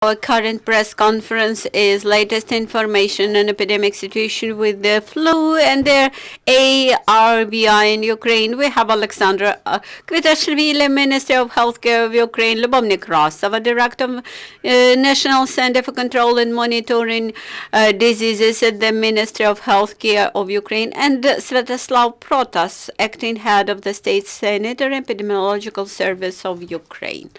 Our current press conference is latest information on epidemic situation with the flu and the ARVI in Ukraine. We have Oleksandr, Kvitashvili, Minister of Healthcare of Ukraine, Lyubov, Nekrasova, Director of National Center for Control and Monitoring Diseases at the Ministry of Healthcare of Ukraine, and Svyatoslav Protas, Acting Head of the State Sanitary Epidemiological Service of Ukraine.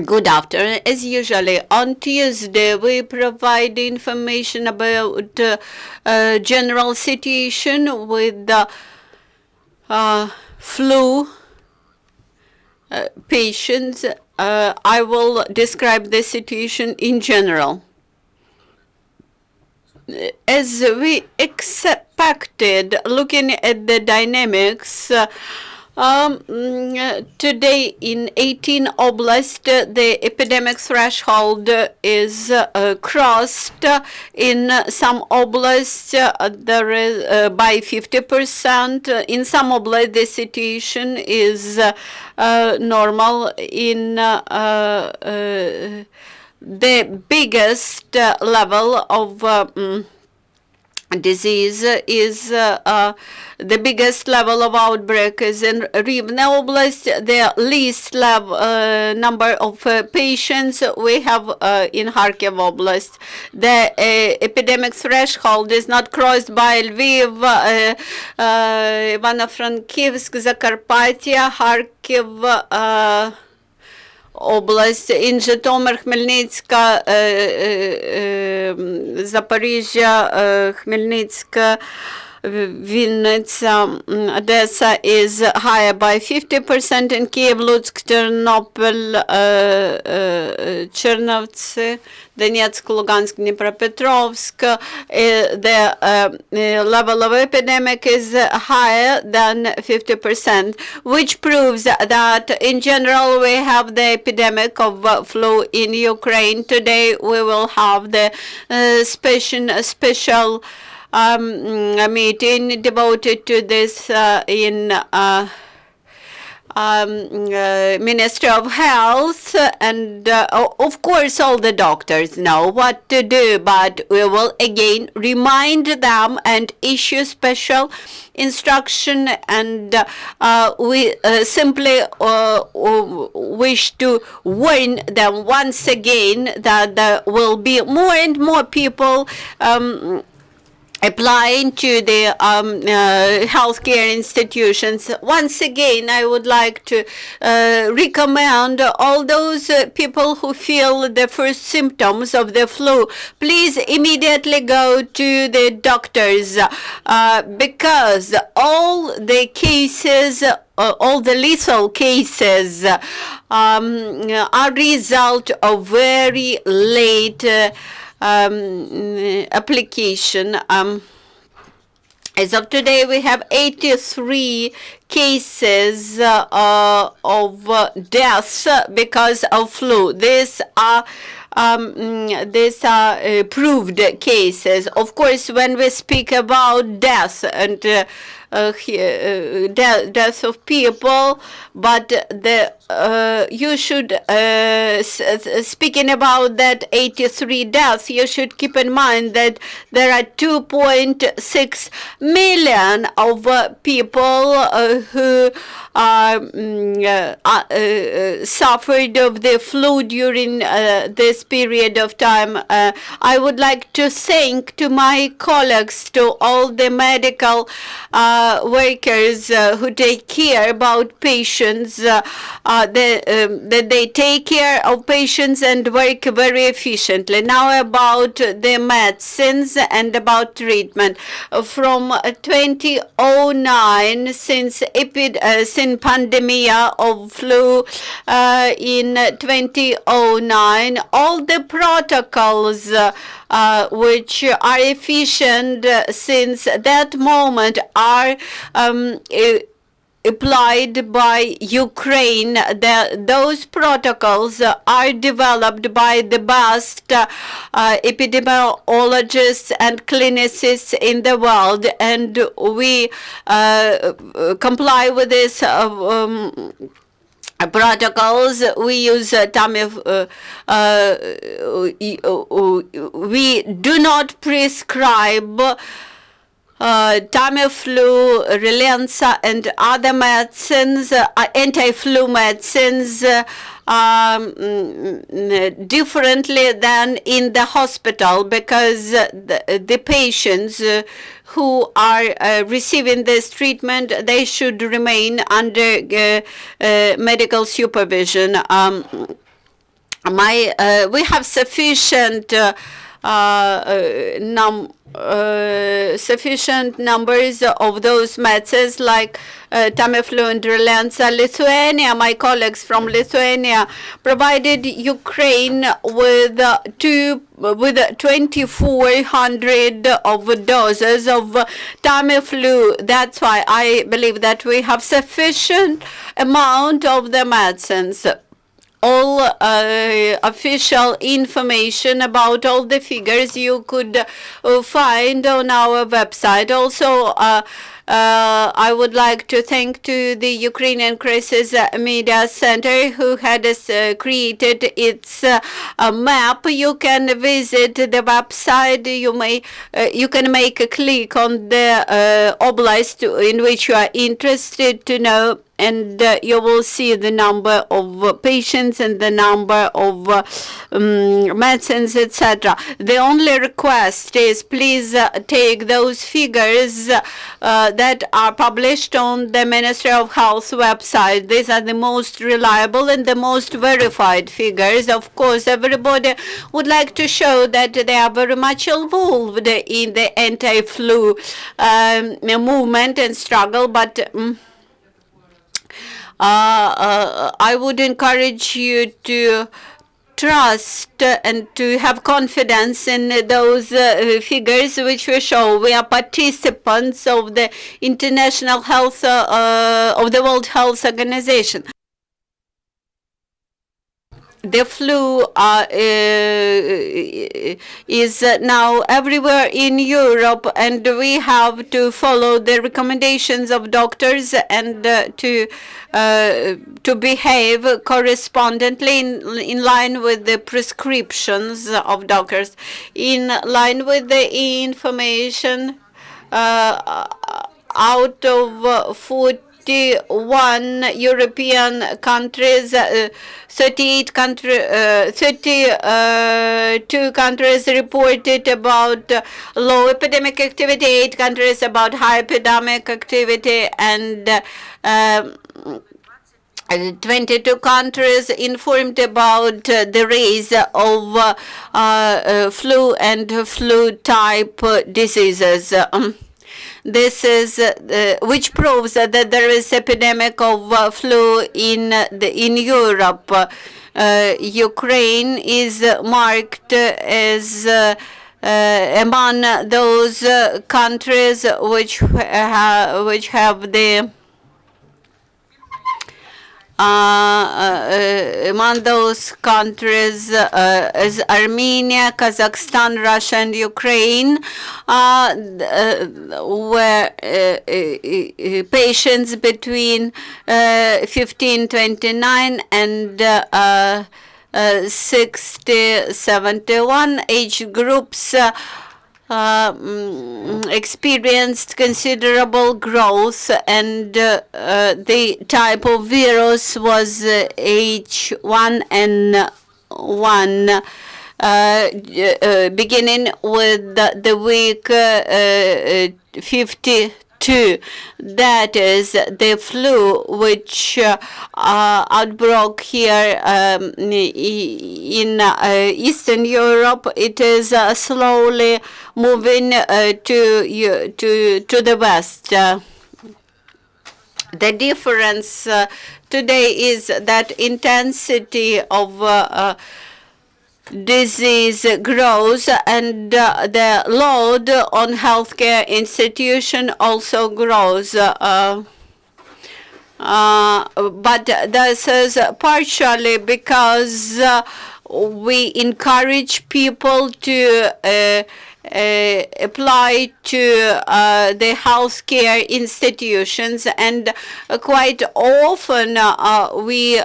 Good afternoon. As usually, on Tuesday, we provide information about general situation with the flu patients. I will describe the situation in general. As we expected, looking at the dynamics, today in 18 oblasts, the epidemic threshold is crossed. In some oblasts, there is by 50%. In some oblasts, the situation is normal. In the biggest level of disease is the biggest level of outbreak is in Rivne Oblast. The least number of patients we have in Kharkiv Oblast. The epidemic threshold is not crossed by Lviv, Ivano-Frankivsk, Zakarpattia, Kharkiv область, in Житомир, Хмельницька, Запоріжжя, Хмельницька, Vinnytsia, Odessa is higher by 50%, in Kiev, Lutsk, Ternopil, Chernovtsi, Donetsk, Lugansk, Dnipropetrovsk. The level of epidemic is higher than 50%, which proves that in general we have the epidemic of flu in Ukraine. Today we will have the special meeting devoted to this in Ministry of Health, and of course all the doctors know what to do, but we will again remind them and issue special instruction, and we simply wish to warn them once again that there will be more and more people applying to the healthcare institutions. Once again, I would like to recommend all those people who feel the first symptoms of the flu, please immediately go to the doctors, because all the cases, all the lethal cases are result of very late application. As of today, we have 83 cases of deaths because of flu. These are proved cases. Of course, when we speak about death and death of people, but you should, speaking about that 83 deaths, you should keep in mind that there are 2.6 million of people who suffered of the flu during this period of time. I would like to thank to my colleagues, to all the medical workers who take care about patients, that they take care of patients and work very efficiently. Now about the medicines and about treatment. From 2009, since pandemia of flu in 2009, all the protocols which are efficient since that moment are applied by Ukraine. Those protocols are developed by the best epidemiologists and clinicists in the world, and we comply with this protocols. We use we do not prescribe Tamiflu, Relenza, and other medicines, anti-flu medicines, differently than in the hospital, because the patients who are receiving this treatment, they should remain under medical supervision. We have sufficient sufficient numbers of those medicines like Tamiflu and Relenza. Lithuania, my colleagues from Lithuania, provided Ukraine with 2,400 of doses of Tamiflu. That's why I believe that we have sufficient amount of the medicines. All official information about all the figures you could find on our website. Also, I would like to thank to the Ukrainian Crisis Media Center who had created its map. You can visit the website. You can make a click on the oblast in which you are interested to know, and you will see the number of patients and the number of medicines, etc. The only request is please take those figures that are published on the Ministry of Health website. These are the most reliable and the most verified figures. Of course, everybody would like to show that they are very much involved in the anti-flu movement and struggle, but I would encourage you to trust and to have confidence in those figures which we show. We are participants of the International Health, of the World Health Organization. The flu is now everywhere in Europe, and we have to follow the recommendations of doctors and to behave correspondently in line with the prescriptions of doctors, in line with the information out of 41 European countries, 32 countries reported about low epidemic activity, 8 countries about high epidemic activity, and 22 countries informed about the rise of flu and flu-type diseases. This is which proves that there is epidemic of flu in Europe. Ukraine is marked as among those countries which have the among those countries is Armenia, Kazakhstan, Russia, and Ukraine, where patients between 15-29 and 60-71 age groups experienced considerable growth, and the type of virus was H1N1, beginning with the week 52. That is the flu which outbroke here in Eastern Europe. It is slowly moving to the west. The difference today is that intensity of disease grows, and the load on healthcare institution also grows. But this is partially because we encourage people to apply to the healthcare institutions, and quite often we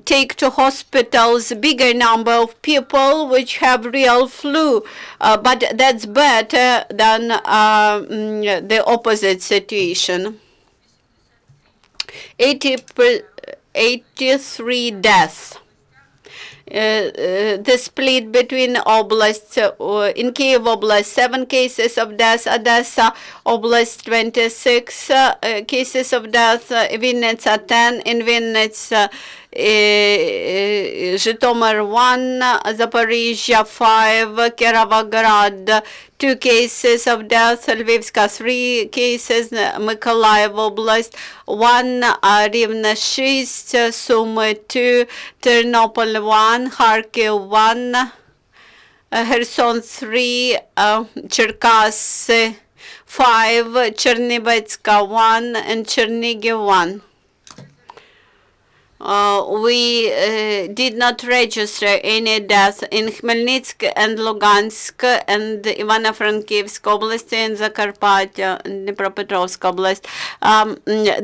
take to hospitals bigger number of people which have real flu, but that's better than the opposite situation. 83 deaths. The split between oblasts, in Kiev Oblast 7 cases of death, Odessa Oblast 26 cases of death, Vinnytsia 10, in Vinnytsia Zhytomyr 1, Zaporizhia 5, Kirovograd 2 cases of death, Lvivska 3 cases, Mykolaiv Oblast 1, Rivne 6, Sumy 2, Ternopil 1, Kharkiv 1, Kherson 3, Cherkasy 5, Chernivtska 1, and Chernigiv 1. We did not register any deaths in Khmelnytsk and Lugansk and Ivano-Frankivsk Oblast and Zakarpattia and Dnipropetrovsk Oblast.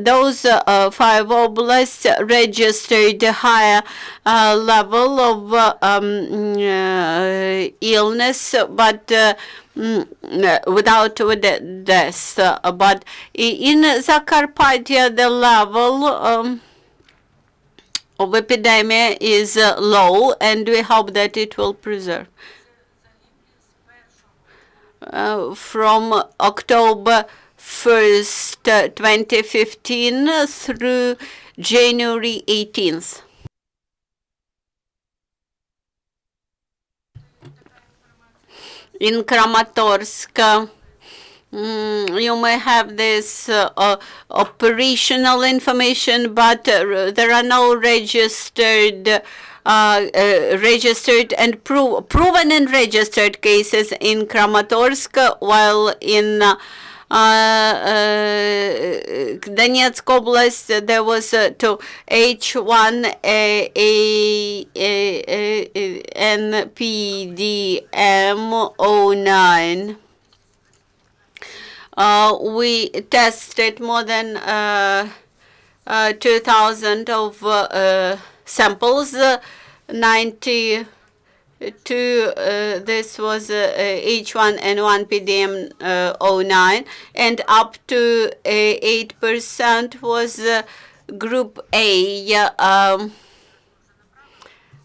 Those 5 oblasts registered a higher level of illness, but without death. But in Zakarpattia, the level of epidemic is low, and we hope that it will preserve. From October 1st, 2015 through January 18th. In Kramatorsk, you may have this operational information, but there are no registered and proven and registered cases in Kramatorsk, while in Donetsk Oblast there was to H1N1 we tested more than 2,000 of samples, 92, this was H1N1 PDM09, and up to 8% was group A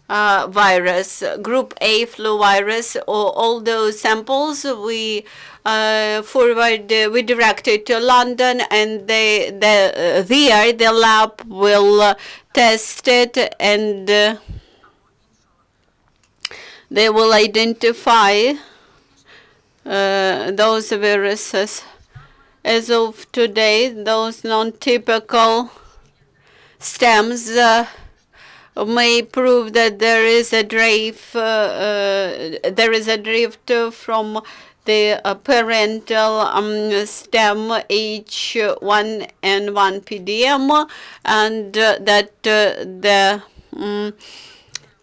virus, group A flu virus. All those samples we we directed to London, and there the lab will test it, and they will identify those viruses. As of today, those non-typical stems may prove that there is a drift from the parental stem H1N1 PDM, and that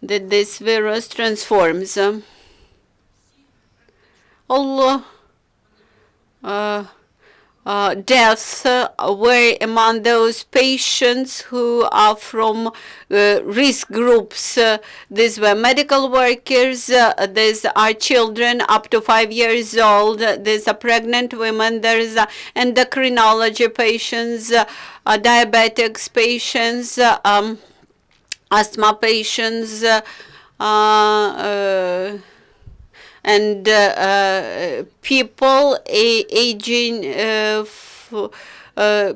that this virus transforms. All deaths were among those patients who are from risk groups. These were medical workers, these are children up to 5 years old, these are pregnant women, there is endocrinology patients, diabetics patients, asthma patients, and people aging,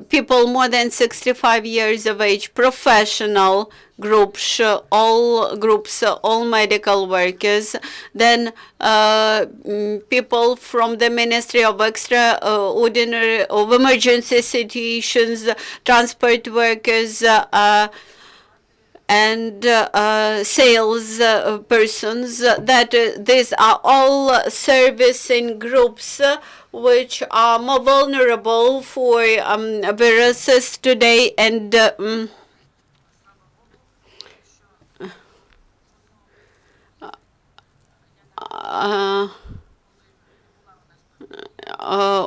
people more than 65 years of age, professional groups, all medical workers, then people from the Ministry of Extraordinary of Emergency Situations, transport workers, and sales persons, that these are all servicing groups which are more vulnerable for viruses today, and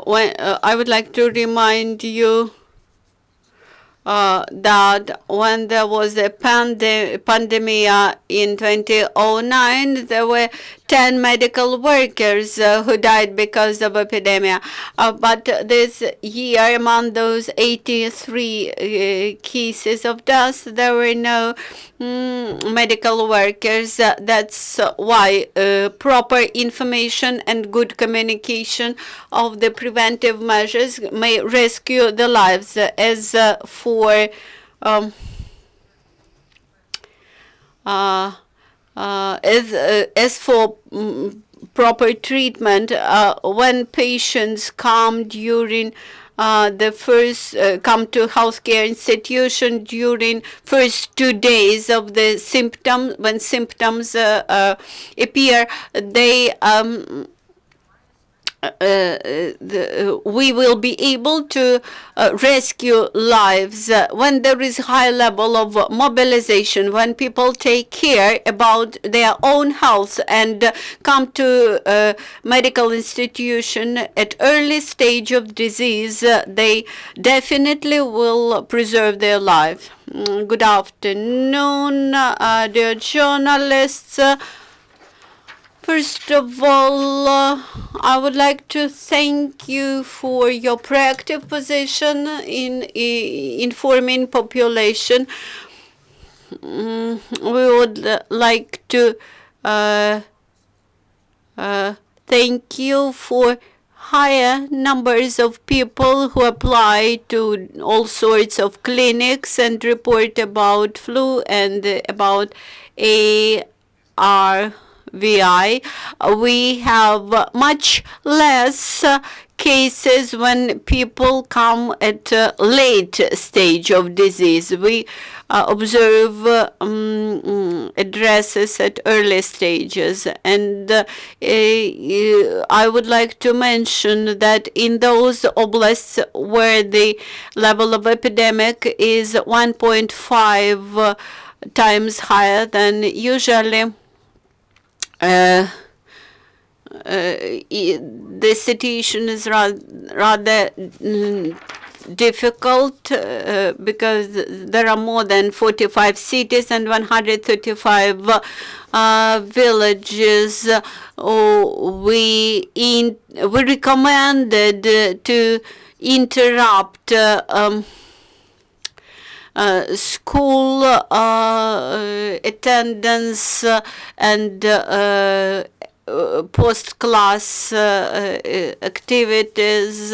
I would like to remind you that when there was a pandemic in 2009, there were 10 medical workers who died because of epidemic. But this year, among those 83 cases of death, there were no medical workers. That's why proper information and good communication of the preventive measures may rescue the lives. As for proper treatment, when patients come during come to healthcare institution during first 2 days of the symptoms, when symptoms appear, they we will be able to rescue lives when there is high level of mobilization, when people take care about their own health and come to medical institution at early stage of disease, they definitely will preserve their life. Good afternoon, dear journalists. First of all, I would like to thank you for your proactive position in informing population. We would like to thank you for higher numbers of people who apply to all sorts of clinics and report about flu and about ARVI. We have much less cases when people come at a late stage of disease. We observe addresses at early stages. And I would like to mention that in those oblasts where the level of epidemic is 1.5 times higher than usually, the situation is rather difficult because there are more than 45 cities and 135 villages. We recommended to interrupt school attendance and post-class activities.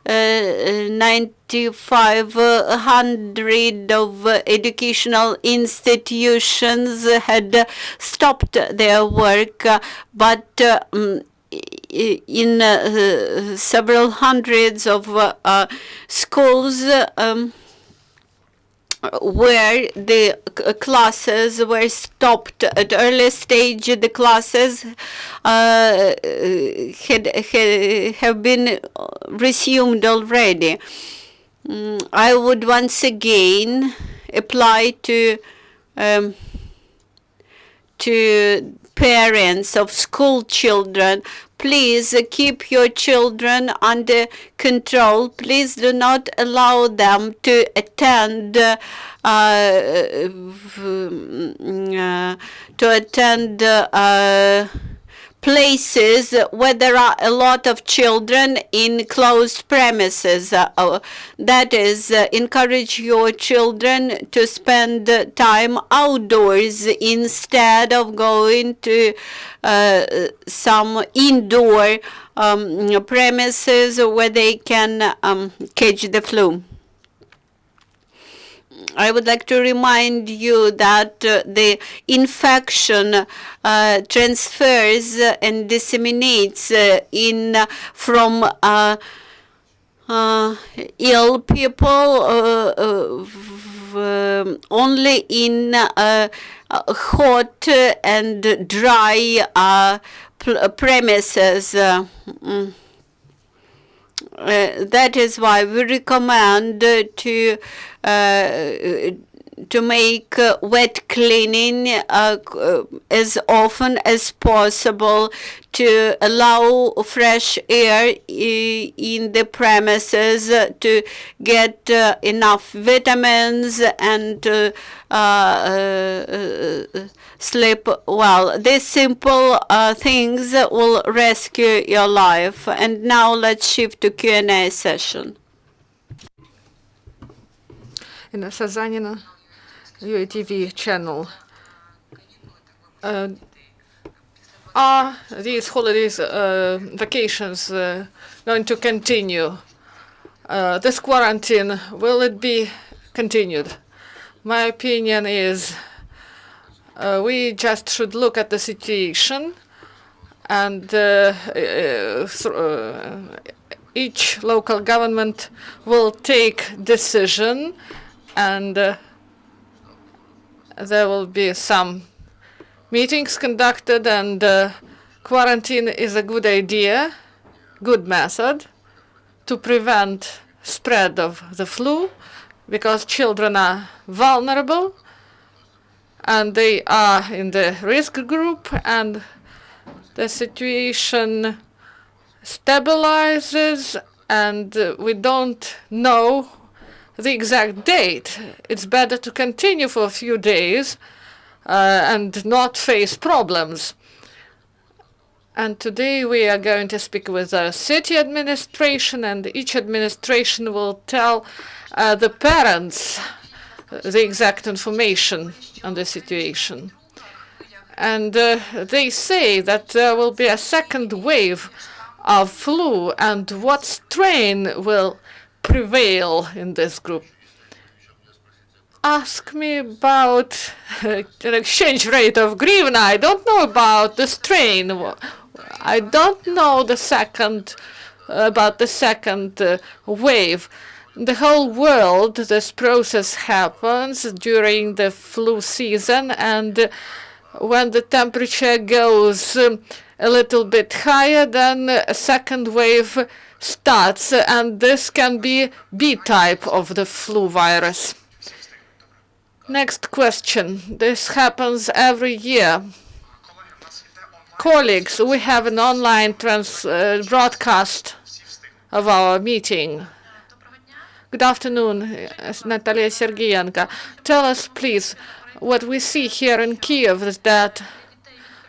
9,500 of educational institutions had stopped their work, but in several hundreds of schools where the classes were stopped at early stage, the classes have been resumed already. I would once again apply to parents of school children. Please keep your children under control. Please do not allow them to attend places where there are a lot of children in closed premises. That is, encourage your children to spend time outdoors instead of going to some indoor premises where they can catch the flu. I would like to remind you that the infection transfers and disseminates from ill people only in hot and dry premises. That is why we recommend to to make wet cleaning as often as possible, to allow fresh air in the premises, to get enough vitamins and sleep well. These simple things will rescue your life. And now let's shift to Q&A session. In the Sazanina UATV channel, are these holidays, vacations going to continue? This quarantine, will it be continued? My opinion is we just should look at the situation, and each local government will take decision, and there will be some meetings conducted, and quarantine is a good idea, good method to prevent spread of the flu, because children are vulnerable and they are in the risk group, and the situation stabilizes, and we don't know the exact date. It's better to continue for a few days and not face problems. And today we are going to speak with the city administration, and each administration will tell the parents the exact information on the situation. And they say that there will be a second wave of flu, and what strain will prevail in this group. Ask me about an exchange rate of hryvnia. I don't know about the strain. I don't know about the second wave. The whole world, this process happens during the flu season, and when the temperature goes a little bit higher, then a second wave starts, and this can be B type of the flu virus. Next question. This happens every year. Colleagues, we have an online broadcast of our meeting. Good afternoon, Natalia Sergeyenko. Tell us, please, what we see here in Kiev is that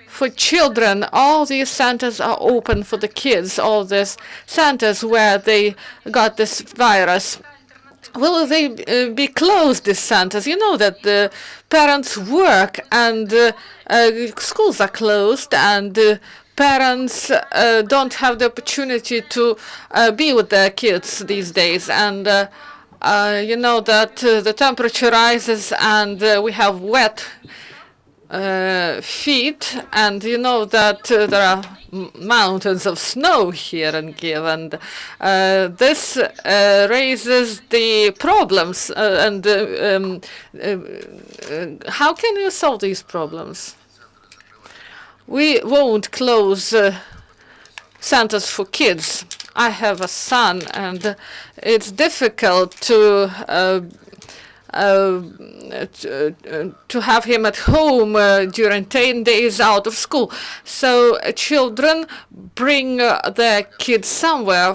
for children, all these centers are open for the kids, all these centers where they got this virus. Will they be closed, these centers? You know that the parents work, and schools are closed, and parents don't have the opportunity to be with their kids these days. And you know that the temperature rises, and we have wet feet, and you know that there are mountains of snow here in Kiev, and this raises the problems. How can you solve these problems? We won't close centers for kids. I have a son, and it's difficult to have him at home during 10 days out of school. So children bring their kids somewhere.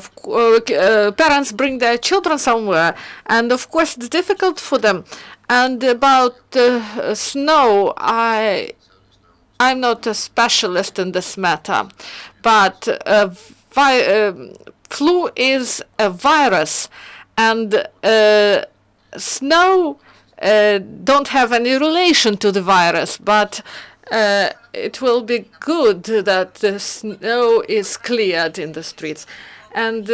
Parents bring their children somewhere, and of course it's difficult for them. And about snow, I'm not a specialist in this matter, but flu is a virus, and snow don't have any relation to the virus, but it will be good that the snow is cleared in the streets. And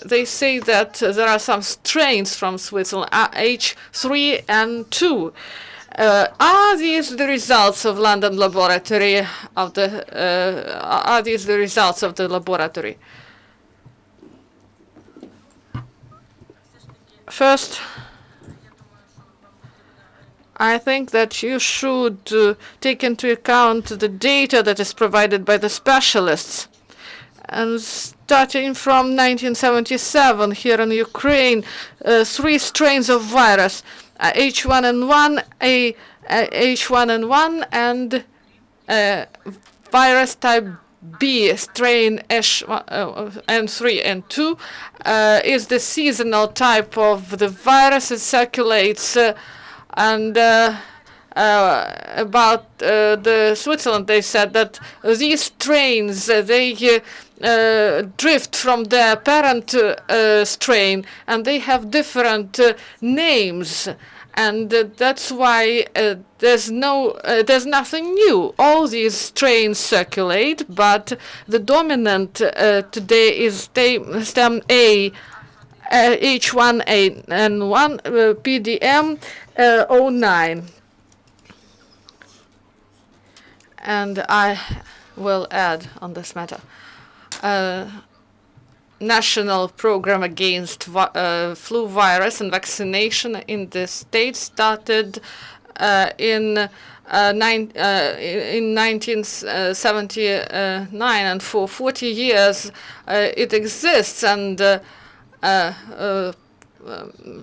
they say that there are some strains from Switzerland, H3N2. Are these the results of London laboratory are these the results of the laboratory? First, I think that you should take into account the data that is provided by the specialists. And starting from 1977 here in Ukraine, 3 strains of virus. H1N1, H1N1, and virus type B, strain N3 and 2, is the seasonal type of the virus. It circulates, and about the Switzerland, they said that these strains, they drift from their parent strain, and they have different names. And that's why there's nothing new. All these strains circulate, but the dominant today is stem A, H1N1, PDM 09. And I will add on this matter. National program against flu virus and vaccination in the state started in 1979, and for 40 years it exists. And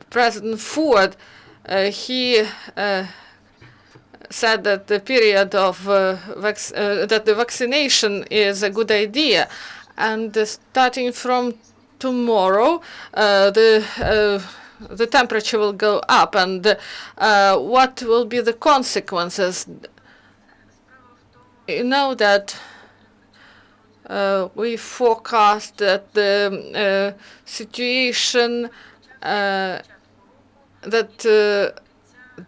President Ford, he said that the period of that the vaccination is a good idea. And starting from tomorrow, the temperature will go up. And what will be the consequences? You know that we forecast that the situation that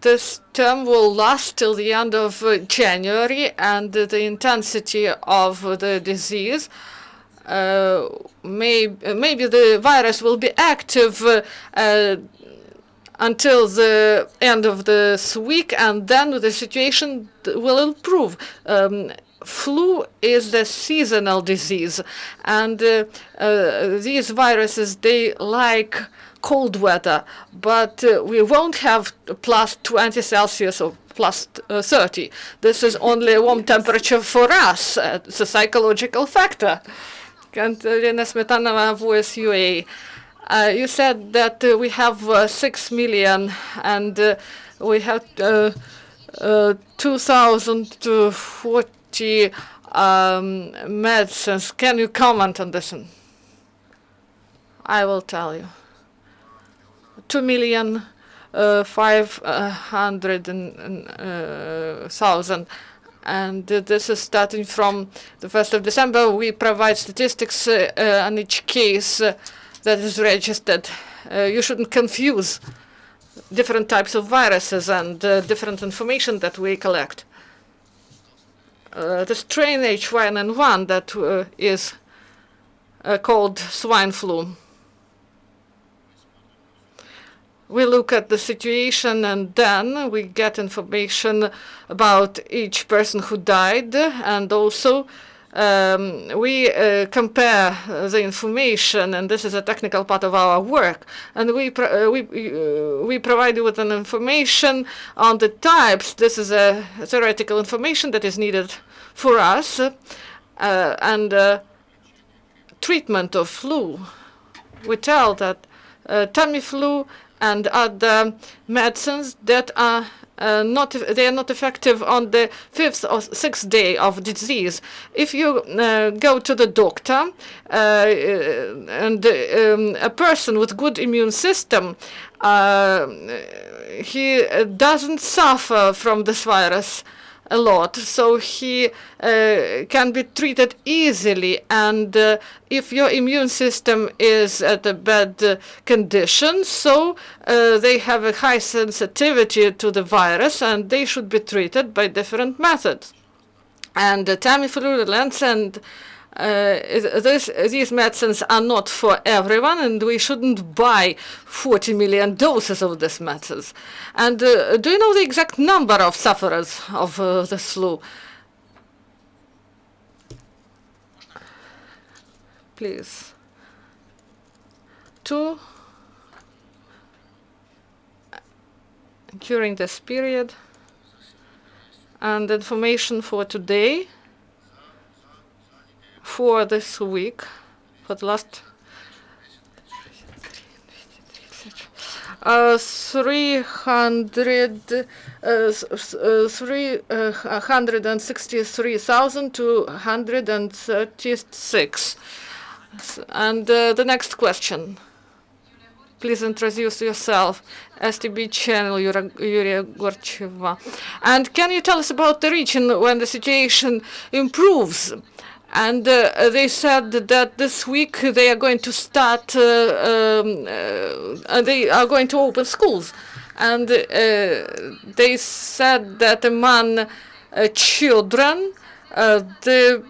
this term will last till the end of January, and the intensity of the disease. Maybe the virus will be active until the end of this week, and then the situation will improve. Flu is a seasonal disease, and these viruses, they like cold weather, but we won't have plus 20 Celsius or plus 30. This is only a warm temperature for us. It's a psychological factor. Lena Smetanova, Voice UA. You said that we have 6 million, and we have 2,040 medicines. Can you comment on this? I will tell you. 2,500,000. And this is starting from the 1st of December. We provide statistics on each case that is registered. You shouldn't confuse different types of viruses and different information that we collect. The strain H1N1 that is called swine flu. We look at the situation, and then we get information about each person who died, and also we compare the information, and this is a technical part of our work. And we provide you with an information on the types. This is a theoretical information that is needed for us, and treatment of flu. We tell that Tamiflu and other medicines that are not effective on the 5th or 6th day of disease. If you go to the doctor and a person with good immune system, he doesn't suffer from this virus a lot, so he can be treated easily. And if your immune system is at a bad condition, so they have a high sensitivity to the virus, and they should be treated by different methods. And Tamiflu, Relance, and these medicines are not for everyone, and we shouldn't buy 40 million doses of these medicines. And do you know the exact number of sufferers of the flu? Please. 2 during this period. And information for today, for this week, for the last 363,236. And the next question. Please introduce yourself. STB channel, Yuria Gorcheva. And can you tell us about the region when the situation improves? And they said that this week they are going to start, they are going to open schools. And they said that among children, the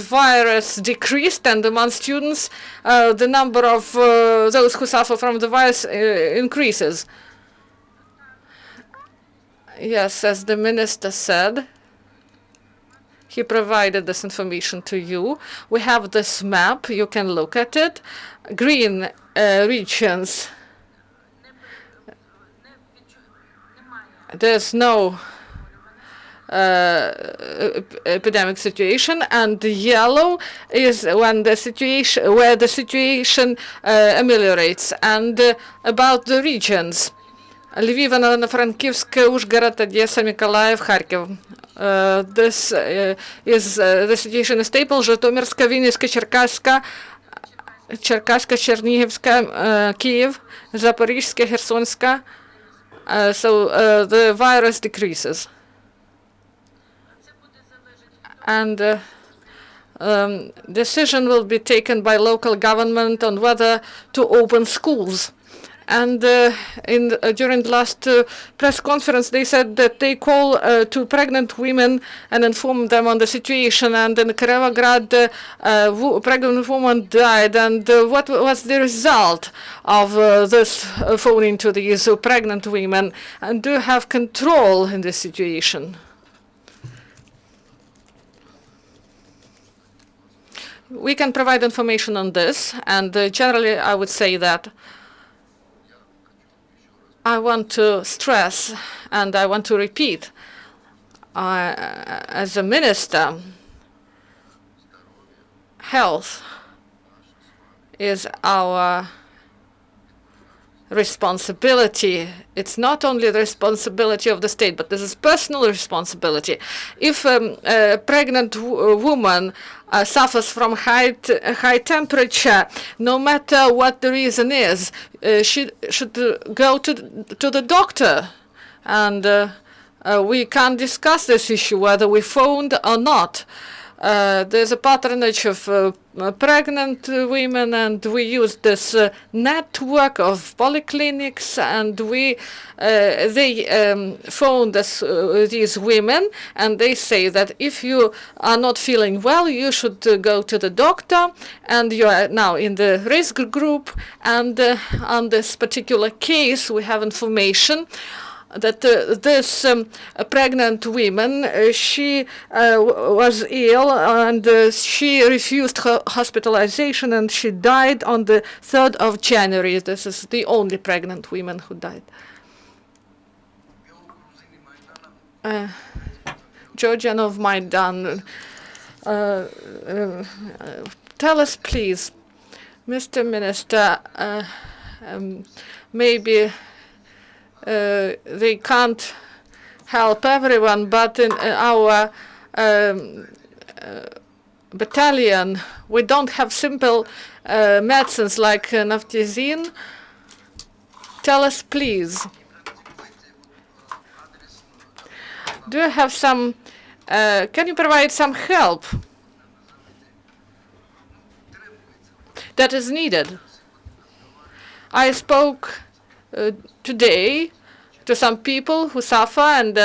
virus decreased, and among students, the number of those who suffer from the virus increases. Yes, as the minister said, he provided this information to you. We have this map. You can look at it. Green regions. There's no epidemic situation, and the yellow is when the situation where the situation ameliorates. And about the regions: Lviv, Ivano-Frankivsk, Uzhgorod, Odessa, Mykolaiv, Kharkiv. This is the situation is stable. Zhytomyrska, Vinnytska, Cherkasska, Chernigivska, Kiev, Zaporizhzhia, Khersonska. So the virus decreases. And decision will be taken by local government on whether to open schools. And during the last press conference, they said that they call to pregnant women and inform them on the situation. And in Kirovograd, pregnant woman died. And what was the result of this phoning to these pregnant women? And do you have control in this situation? We can provide information on this, and generally I would say that I want to stress and I want to repeat, as a minister, health is our responsibility. It's not only the responsibility of the state, but this is personal responsibility. If a pregnant woman suffers from high temperature, no matter what the reason is, she should go to the doctor. And we can't discuss this issue, whether we phoned or not. There's a patronage of pregnant women, and we use this network of polyclinics, and they phone these women, and they say that if you are not feeling well, you should go to the doctor, and you are now in the risk group. And on this particular case, we have information that this pregnant woman, she was ill, and she refused her hospitalization, and she died on the 3rd of January. This is the only pregnant woman who died. Georgian of Maidan, tell us, please, Mr. Minister, maybe they can't help everyone, but in our battalion, we don't have simple medicines like naftazine. Tell us, please. Do you have some, can you provide some help that is needed? I spoke today to some people who suffer, and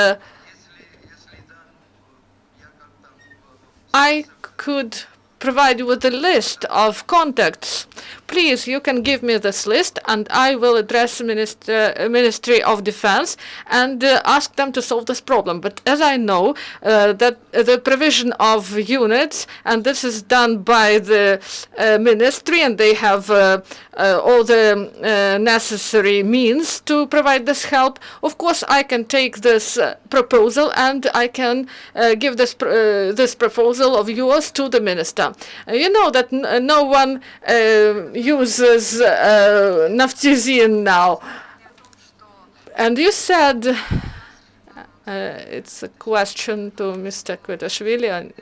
I could provide you with a list of contacts. Please, you can give me this list, and I will address the Ministry of Defense and ask them to solve this problem. But as I know, that the provision of units, and this is done by the ministry, and they have all the necessary means to provide this help. Of course, I can take this proposal, and I can give this proposal of yours to the minister. You know that no one uses naftizin now. And you said, it's a question to Mr. Kvitashvili,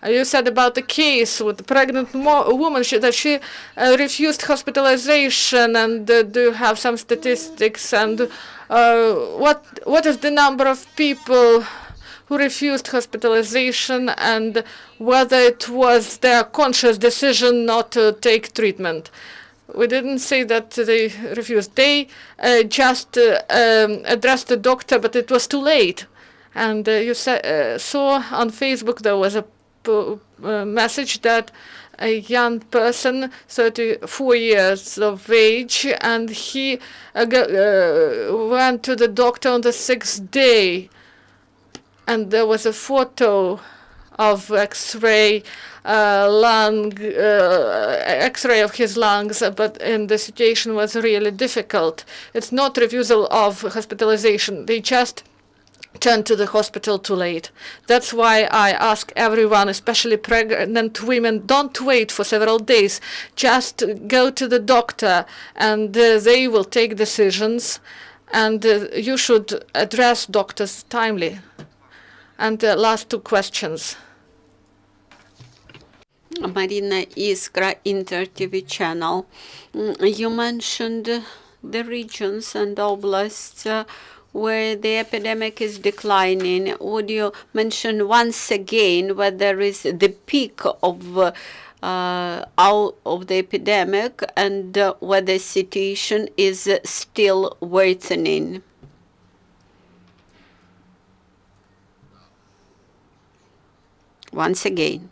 you said about the case with the pregnant woman that she refused hospitalization, and do you have some statistics, and what is the number of people who refused hospitalization, and whether it was their conscious decision not to take treatment? We didn't say that they refused. They just addressed the doctor, but it was too late. And you saw on Facebook there was a message that a young person, 34 years of age, and he went to the doctor on the 6th day, and there was a photo of X-ray X-ray of his lungs, but the situation was really difficult. It's not refusal of hospitalization. They just turned to the hospital too late. That's why I ask everyone, especially pregnant women, don't wait for several days. Just go to the doctor, and they will take decisions, and you should address doctors timely. And last two questions. Marina Iskra, Inter TV channel. You mentioned the regions and oblasts where the epidemic is declining. Would you mention once again where there is the peak of the epidemic, and where the situation is still worsening? Once again,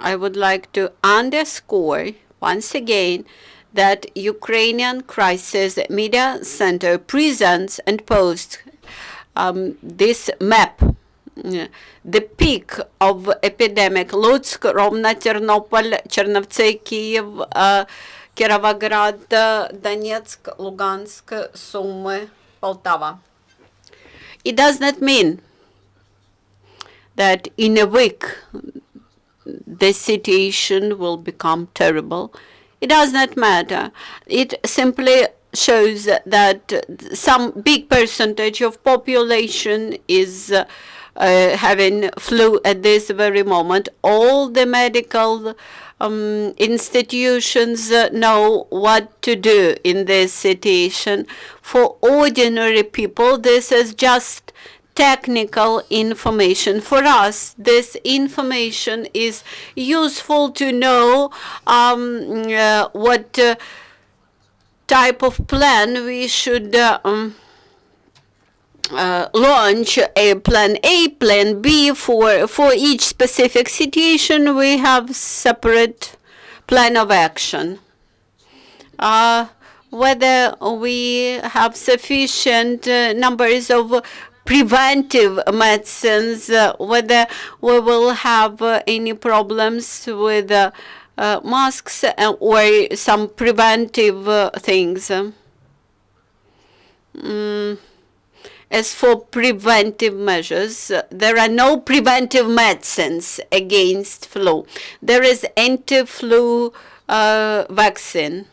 I would like to underscore once again that Ukrainian Crisis Media Center presents and posts this map. The peak of epidemic: Lutsk, Rovno, Ternopil, Chernovtsi, Kyiv, Kirovograd, Donetsk, Lugansk, Sumy, Poltava. It does not mean that in a week the situation will become terrible. It does not matter. It simply shows that some big percentage of population is having flu at this very moment. All the medical institutions know what to do in this situation. For ordinary people, this is just technical information. For us, this information is useful to know what type of plan we should launch. A plan A, plan B. For each specific situation, we have separate plan of action. Whether we have sufficient numbers of preventive medicines, whether we will have any problems with masks or some preventive things. As for preventive measures, there are no preventive medicines against flu. There is anti-flu vaccine.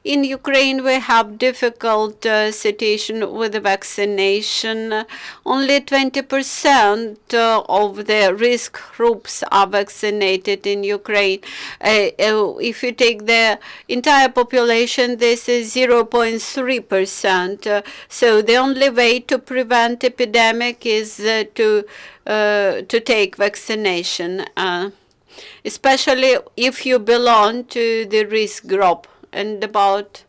In Ukraine, we have difficult situation with the vaccination. Only 20% of the risk groups are vaccinated in Ukraine. If you take the entire population, this is 0.3%. So the only way to prevent epidemic is to take vaccination, especially if you belong to the risk group. And about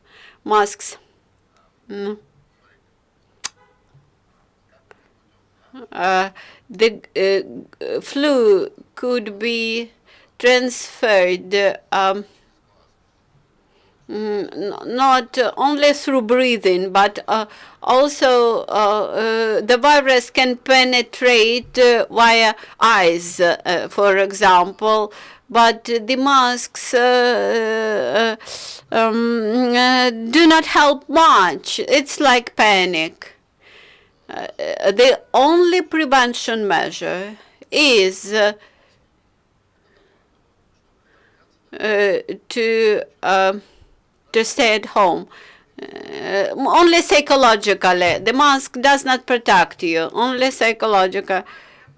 masks. The flu could be transferred not only through breathing, but also the virus can penetrate via eyes, for example. But the masks do not help much. It's like panic. The only prevention measure is to stay at home. Only psychologically. The mask does not protect you, only psychological.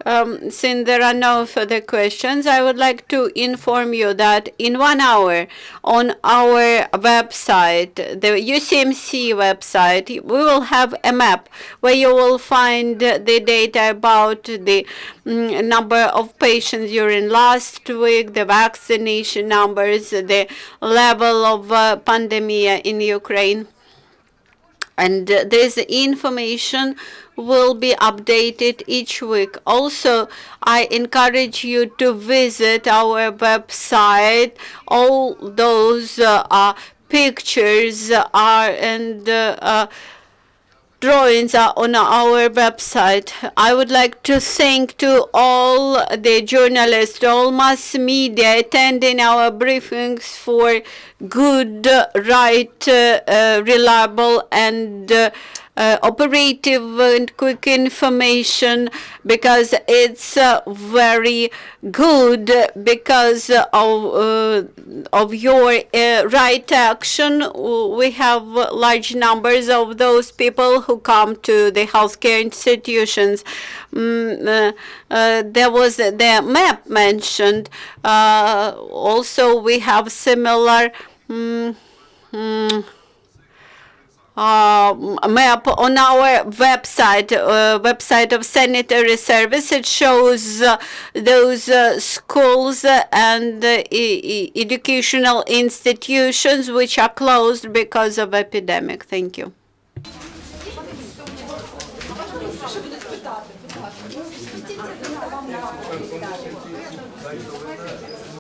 Since there are no further questions, I would like to inform you that in 1 hour on our website, the UCMC website, we will have a map where you will find the data about the number of patients during last week, the vaccination numbers, the level of pandemic in Ukraine. And this information will be updated each week. Also, I encourage you to visit our website. All those pictures are and drawings are on our website. I would like to thank to all the journalists, all mass media attending our briefings for good, right, reliable and operative and quick information, because it's very good because of your right action. We have large numbers of those people who come to the healthcare institutions. There was the map mentioned. Also, we have similar map on our website of sanitary service. It shows those schools and educational institutions which are closed because of epidemic. Thank you.